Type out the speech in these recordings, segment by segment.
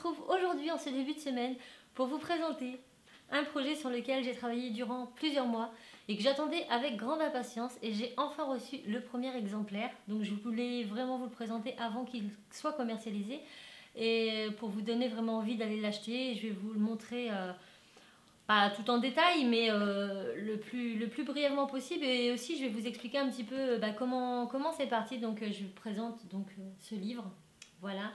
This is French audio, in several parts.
retrouve aujourd'hui en ce début de semaine pour vous présenter un projet sur lequel j'ai travaillé durant plusieurs mois et que j'attendais avec grande impatience, et j'ai enfin reçu le premier exemplaire. Donc je voulais vraiment vous le présenter avant qu'il soit commercialisé et pour vous donner vraiment envie d'aller l'acheter. Je vais vous le montrer, pas tout en détail, mais le plus brièvement possible, et aussi je vais vous expliquer un petit peu comment c'est parti. Donc je vous présente donc ce livre, voilà.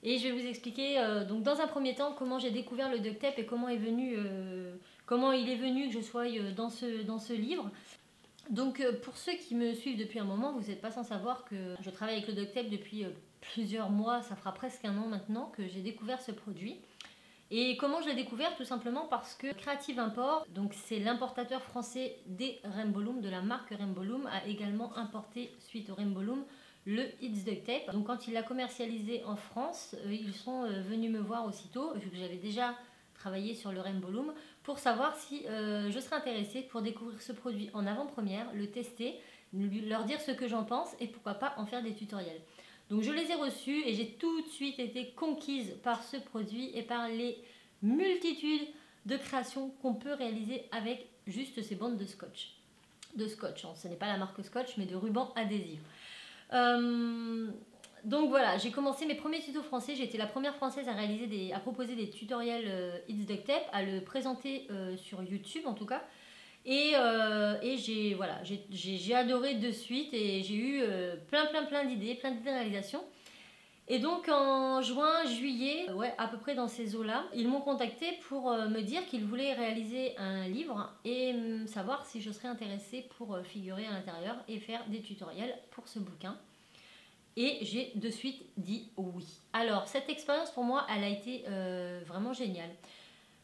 Et je vais vous expliquer donc dans un premier temps comment j'ai découvert le duct tape et comment il est venu que je sois dans ce livre. Donc pour ceux qui me suivent depuis un moment, vous n'êtes pas sans savoir que je travaille avec le duct tape depuis plusieurs mois. Ça fera presque un an maintenant que j'ai découvert ce produit. Et comment je l'ai découvert? Tout simplement parce que Creative Import, donc c'est l'importateur français des Rainbow Loom, de la marque Rainbow Loom, a également importé, suite au Rainbow Loom, le It's Duct Tape. Donc quand il l'a commercialisé en France, ils sont venus me voir aussitôt, vu que j'avais déjà travaillé sur le Rainbow Loom, pour savoir si je serais intéressée pour découvrir ce produit en avant-première, le tester, leur dire ce que j'en pense et pourquoi pas en faire des tutoriels. Donc je les ai reçus et j'ai tout de suite été conquise par ce produit et par les multitudes de créations qu'on peut réaliser avec juste ces bandes de scotch. Ce n'est pas la marque Scotch, mais de ruban adhésif. Donc voilà, j'ai commencé mes premiers tutos français. J'ai été la première française à proposer des tutoriels It's Duct Tape, à le présenter sur YouTube en tout cas. Et j'ai adoré de suite, et j'ai eu plein d'idées, plein d'idées de réalisation. Et donc en juin, juillet, à peu près dans ces eaux-là, ils m'ont contacté pour me dire qu'ils voulaient réaliser un livre et savoir si je serais intéressée pour figurer à l'intérieur et faire des tutoriels pour ce bouquin. Et j'ai de suite dit oui. Alors cette expérience pour moi, elle a été vraiment géniale.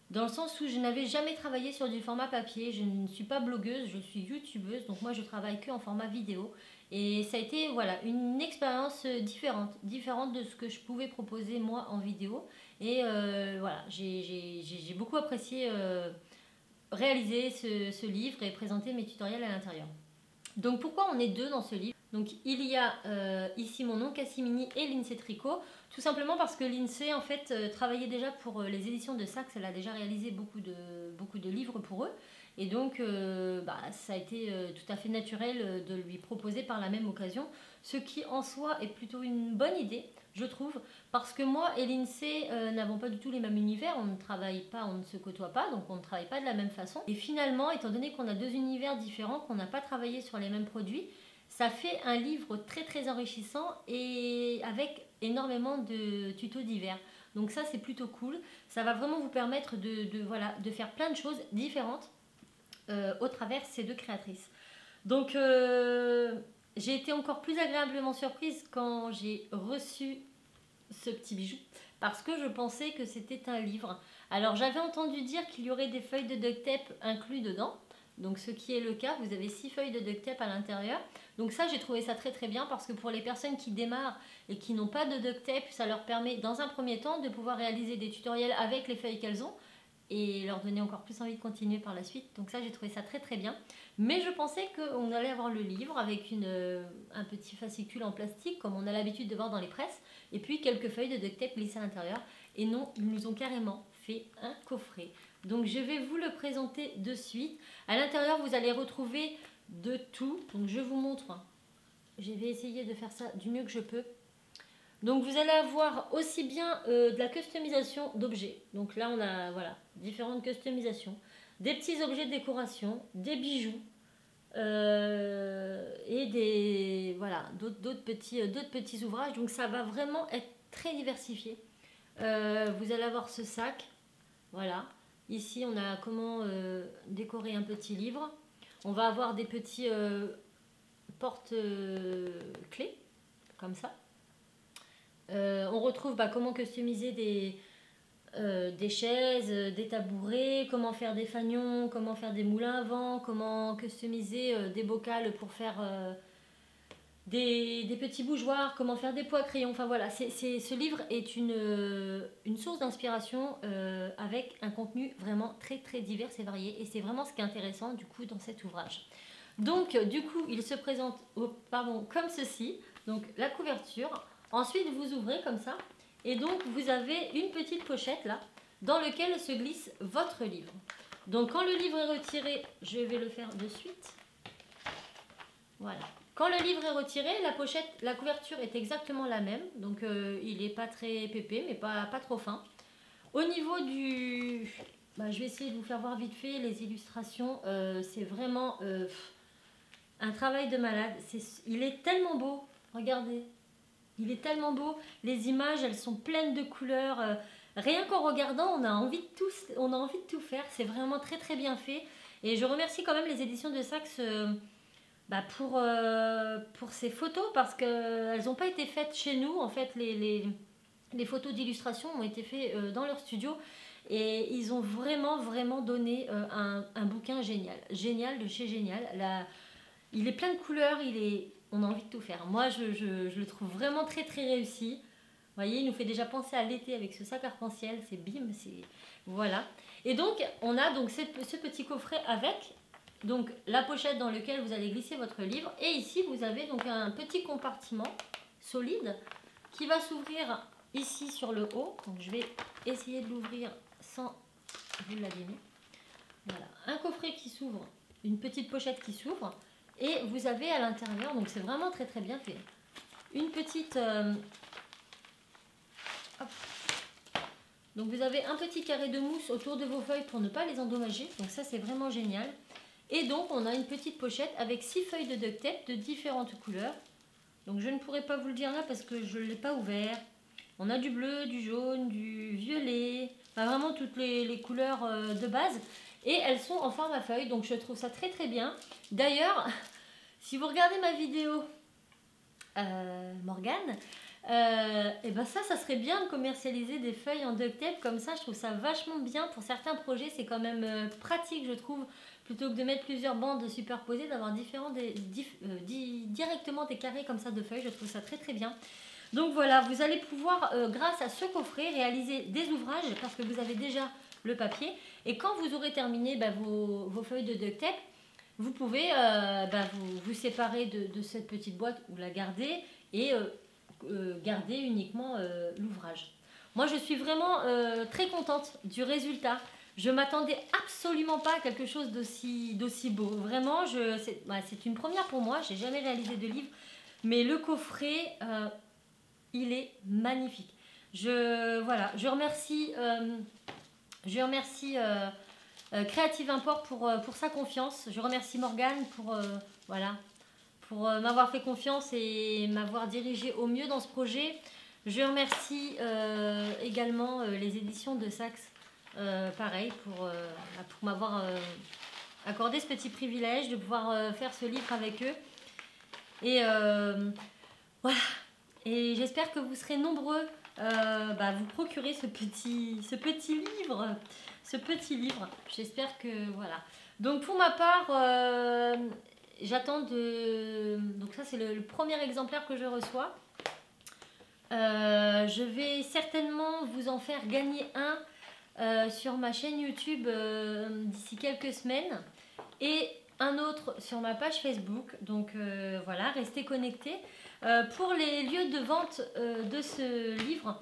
Dans le sens où je n'avais jamais travaillé sur du format papier. Je ne suis pas blogueuse, je suis youtubeuse. Donc moi je travaille que en format vidéo. Et ça a été une expérience différente de ce que je pouvais proposer moi en vidéo. Et j'ai beaucoup apprécié réaliser ce livre et présenter mes tutoriels à l'intérieur. Donc pourquoi on est deux dans ce livre? Donc il y a ici mon nom Cassimini et l'INSEE Tricot, tout simplement parce que l'INSEE en fait travaillait déjà pour les éditions de Saxe. Elle a déjà réalisé beaucoup de livres pour eux, et donc ça a été tout à fait naturel de lui proposer par la même occasion, ce qui en soi est plutôt une bonne idée, je trouve, parce que moi et l'INSEE n'avons pas du tout les mêmes univers, on ne travaille pas, on ne se côtoie pas, donc on ne travaille pas de la même façon. Et finalement, étant donné qu'on a deux univers différents, qu'on n'a pas travaillé sur les mêmes produits, ça fait un livre très enrichissant et avec énormément de tutos divers. Donc ça c'est plutôt cool, ça va vraiment vous permettre de faire plein de choses différentes au travers de ces deux créatrices. Donc j'ai été encore plus agréablement surprise quand j'ai reçu ce petit bijou, parce que je pensais que c'était un livre. Alors j'avais entendu dire qu'il y aurait des feuilles de duct tape inclus dedans, donc ce qui est le cas. Vous avez 6 feuilles de duct tape à l'intérieur. Donc ça, j'ai trouvé ça très bien, parce que pour les personnes qui démarrent et qui n'ont pas de duct tape, ça leur permet dans un premier temps de pouvoir réaliser des tutoriels avec les feuilles qu'elles ont et leur donner encore plus envie de continuer par la suite. Donc ça, j'ai trouvé ça très bien. Mais je pensais qu'on allait avoir le livre avec un petit fascicule en plastique comme on a l'habitude de voir dans les presses, et puis quelques feuilles de duct tape glissées à l'intérieur. Et non, ils nous ont carrément fait un coffret. Donc je vais vous le présenter de suite. À l'intérieur, vous allez retrouver de tout. Donc je vous montre. Je vais essayer de faire ça du mieux que je peux. Donc vous allez avoir aussi bien de la customisation d'objets. Donc là on a différentes customisations, des petits objets de décoration, des bijoux et d'autres petits ouvrages. Donc ça va vraiment être très diversifié. Vous allez avoir ce sac, voilà. Ici on a comment décorer un petit livre. On va avoir des petits porte-clés comme ça. On retrouve comment customiser des chaises, des tabourets, comment faire des fanions, comment faire des moulins à vent, comment customiser des bocals pour faire des petits bougeoirs, comment faire des pots à crayon. Enfin voilà, ce livre est une source d'inspiration avec un contenu vraiment très divers et varié, et c'est vraiment ce qui est intéressant du coup dans cet ouvrage. Donc du coup il se présente comme ceci, donc la couverture. Ensuite vous ouvrez comme ça Et donc vous avez une petite pochette là, dans laquelle se glisse votre livre. Donc quand le livre est retiré, je vais le faire de suite. Voilà. Quand le livre est retiré, la pochette, la couverture est exactement la même. Donc il n'est pas très pépé, mais pas trop fin. Au niveau du... je vais essayer de vous faire voir vite fait les illustrations. C'est vraiment un travail de malade. Il est tellement beau. Regardez. Il est tellement beau. Les images, elles sont pleines de couleurs. Rien qu'en regardant, on a envie de tout faire. C'est vraiment très très bien fait. Et je remercie quand même les éditions de Saxe pour ces photos parce qu'elles n'ont pas été faites chez nous. En fait, les photos d'illustration ont été faites dans leur studio. Et ils ont vraiment vraiment donné un bouquin génial. Génial de chez Génial. Il est plein de couleurs, on a envie de tout faire. Moi, je le trouve vraiment très très réussi. Vous voyez, il nous fait déjà penser à l'été avec ce sac arc-en-ciel. C'est bim, c'est... Voilà. Et donc, on a donc ce petit coffret avec donc la pochette dans laquelle vous allez glisser votre livre. Et ici, vous avez donc un petit compartiment solide qui va s'ouvrir ici sur le haut. Donc, je vais essayer de l'ouvrir sans vous l'abîmer. Voilà. Un coffret qui s'ouvre, une petite pochette qui s'ouvre. Et vous avez à l'intérieur, donc c'est vraiment très très bien fait, une petite... Donc vous avez un petit carré de mousse autour de vos feuilles pour ne pas les endommager. Donc ça c'est vraiment génial. Et donc on a une petite pochette avec 6 feuilles de duct tape de différentes couleurs. Donc je ne pourrais pas vous le dire là parce que je ne l'ai pas ouvert. On a du bleu, du jaune, du violet, enfin vraiment toutes les couleurs de base. Et elles sont en format feuille, donc je trouve ça très très bien. D'ailleurs, si vous regardez ma vidéo Morgane, et ben ça serait bien de commercialiser des feuilles en duct tape comme ça. Je trouve ça vachement bien pour certains projets. C'est quand même pratique, je trouve, plutôt que de mettre plusieurs bandes superposées, d'avoir directement des carrés comme ça de feuilles. Je trouve ça très très bien. Donc voilà, vous allez pouvoir, grâce à ce coffret, réaliser des ouvrages parce que vous avez déjà le papier. Et quand vous aurez terminé vos feuilles de duct tape, vous pouvez vous séparer de cette petite boîte ou la garder et garder uniquement l'ouvrage. Moi, je suis vraiment très contente du résultat. Je ne m'attendais absolument pas à quelque chose d'aussi beau. Vraiment, c'est une première pour moi. Je n'ai jamais réalisé de livre. Mais le coffret, il est magnifique. Je remercie... Creative Import pour sa confiance. Je remercie Morgane pour m'avoir fait confiance et m'avoir dirigée au mieux dans ce projet. Je remercie également les éditions de Saxe, pareil, pour m'avoir accordé ce petit privilège de pouvoir faire ce livre avec eux. Et voilà. Et j'espère que vous serez nombreux vous procurer ce petit livre. J'espère que voilà. Donc pour ma part, j'attends de... Donc ça c'est le premier exemplaire que je reçois. Je vais certainement vous en faire gagner un sur ma chaîne YouTube d'ici quelques semaines. Et un autre sur ma page Facebook. Donc voilà, restez connectés. Pour les lieux de vente de ce livre,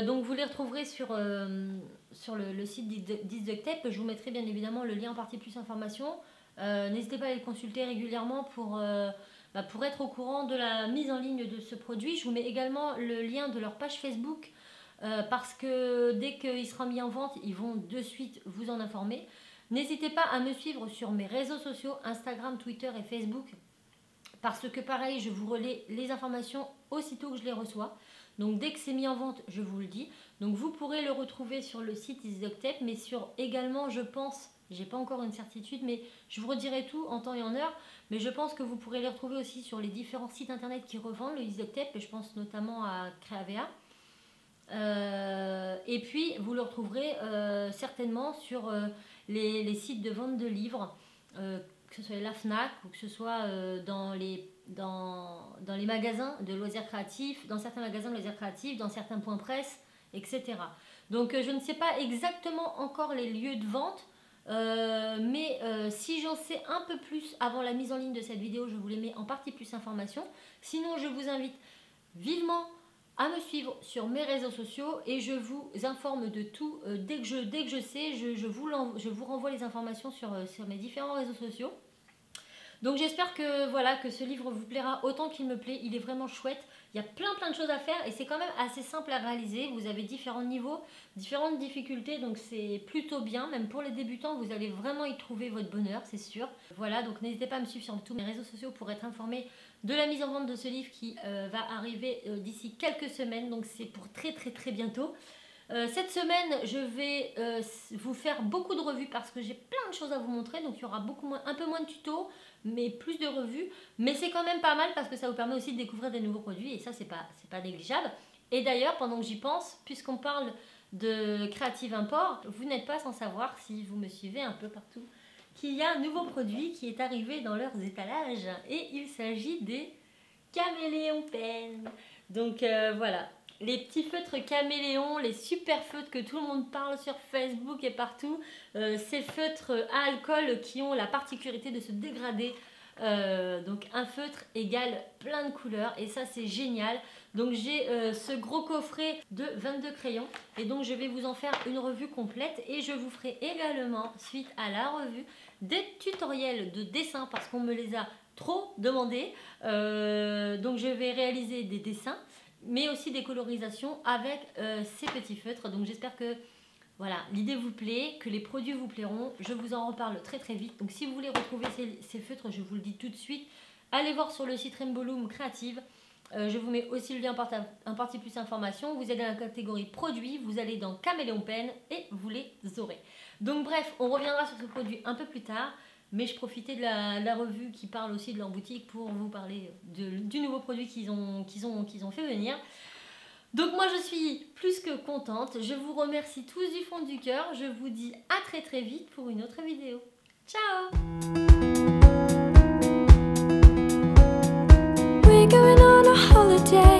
donc vous les retrouverez sur le site d'IsDuctTape. Je vous mettrai bien évidemment le lien en partie plus information. N'hésitez pas à les consulter régulièrement pour être au courant de la mise en ligne de ce produit. Je vous mets également le lien de leur page Facebook parce que dès qu'il sera mis en vente, ils vont de suite vous en informer. N'hésitez pas à me suivre sur mes réseaux sociaux, Instagram, Twitter et Facebook, parce que pareil, je vous relais les informations aussitôt que je les reçois. Donc dès que c'est mis en vente, je vous le dis. Donc vous pourrez le retrouver sur le site IsDuctTape, mais sur également, je pense, j'ai pas encore une certitude, mais je vous redirai tout en temps et en heure. Mais je pense que vous pourrez les retrouver aussi sur les différents sites internet qui revendent le IsDuctTape, et je pense notamment à Creavea. Et puis vous le retrouverez certainement sur les sites de vente de livres, que ce soit la FNAC ou que ce soit dans les magasins de loisirs créatifs, dans certains magasins de loisirs créatifs, dans certains points presse, etc. Donc je ne sais pas exactement encore les lieux de vente, mais si j'en sais un peu plus avant la mise en ligne de cette vidéo, je vous les mets en partie plus information. Sinon, je vous invite vivement à me suivre sur mes réseaux sociaux et je vous informe de tout. Dès que je sais, je vous renvoie les informations sur mes différents réseaux sociaux. Donc j'espère que voilà que ce livre vous plaira autant qu'il me plaît. Il est vraiment chouette. Il y a plein de choses à faire et c'est quand même assez simple à réaliser. Vous avez différents niveaux, différentes difficultés, donc c'est plutôt bien. Même pour les débutants, vous allez vraiment y trouver votre bonheur, c'est sûr. Voilà, donc n'hésitez pas à me suivre sur tous mes réseaux sociaux pour être informé de la mise en vente de ce livre qui va arriver d'ici quelques semaines. Donc c'est pour très bientôt. Cette semaine, je vais vous faire beaucoup de revues parce que j'ai plein de choses à vous montrer. Donc il y aura un peu moins de tutos, mais plus de revues. Mais c'est quand même pas mal parce que ça vous permet aussi de découvrir des nouveaux produits et ça, c'est pas négligeable. Et d'ailleurs, pendant que j'y pense, puisqu'on parle de Creative Import, vous n'êtes pas sans savoir, si vous me suivez un peu partout, qu'il y a un nouveau produit qui est arrivé dans leurs étalages et il s'agit des Caméléon Pen. Donc voilà. Les petits feutres caméléons, les super feutres que tout le monde parle sur Facebook et partout, ces feutres à alcool qui ont la particularité de se dégrader. Donc un feutre égale plein de couleurs et ça c'est génial. Donc j'ai ce gros coffret de 22 crayons et donc je vais vous en faire une revue complète et je vous ferai également, suite à la revue, des tutoriels de dessin parce qu'on me les a trop demandés. Donc je vais réaliser des dessins mais aussi des colorisations avec ces petits feutres. Donc j'espère que voilà, l'idée vous plaît, que les produits vous plairont. Je vous en reparle très vite. Donc si vous voulez retrouver ces feutres, je vous le dis tout de suite, allez voir sur le site Rainbow Loom Creative. Je vous mets aussi le lien en partie plus information. Vous êtes dans la catégorie produits, vous allez dans Caméléon Pen et vous les aurez. Donc bref, on reviendra sur ce produit un peu plus tard. Mais je profitais de la revue qui parle aussi de leur boutique pour vous parler du nouveau produit qu'ils ont fait venir. Donc moi je suis plus que contente. Je vous remercie tous du fond du cœur. Je vous dis à très vite pour une autre vidéo. Ciao! We're going on a holiday.